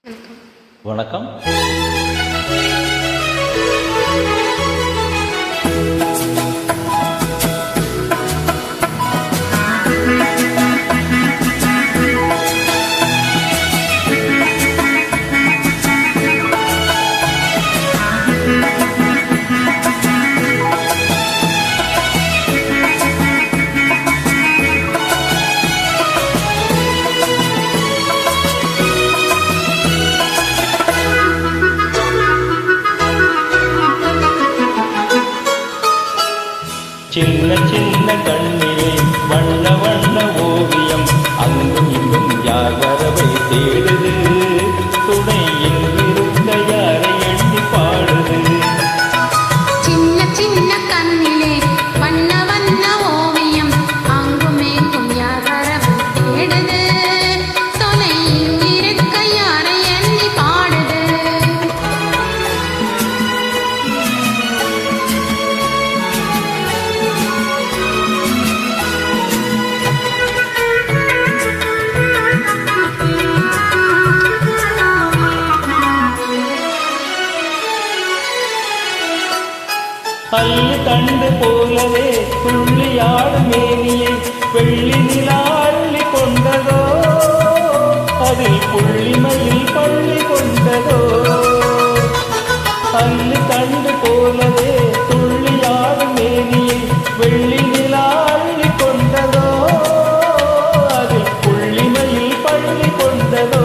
வணக்கம். சின்ன சின்ன கண்ணிலே வண்ண வண்ண ஓவியம் அங்கும் இங்கும் யார் வரவை தேடுது, துணை எங்கிருந்த யாரை எண்ணி பாடுது. சின்ன சின்ன கண்ணிலே வண்ண வண்ண ஓவியம் அங்கும் இங்கும் யார் வரவை தேடுது, துணை எங்கிருக்க யாரை எண்ணி பாடுது. அள்ளி கண்டு போலவே துள்ளியாடும் மேனியை வெள்ளி நிலா அள்ளி கொண்டதோ, அதில் புள்ளிமையில் பள்ளி கொண்டதோ. அள்ளி கண்டு போலவே துள்ளியாடும் மேனியை வெள்ளி நிலா அள்ளி கொண்டதோ, அதில் புள்ளிமையில் பள்ளி கொண்டதோ.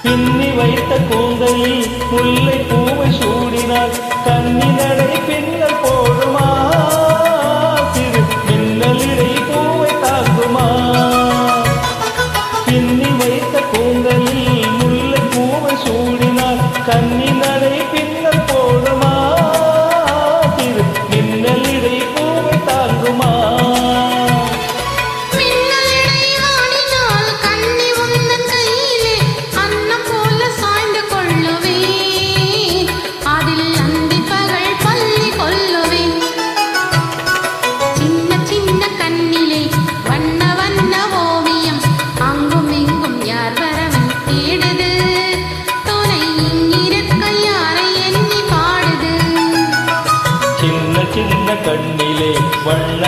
பின்னி வைத்த கூந்தலில் முல்லை பூவை சூடினார், கன்னி நடை பின்னல் போடுமா, சிறு மின்னலிடை பூவை தாக்குமா. பின்னி வைத்த கூந்தலில் முல்லை பூவை சூடினார், கன்னி நடை பின்னல் போடுமா, சிறு மின்னலிடை பூவை தாக்குமா. சின்ன கண்ணிலே வண்ண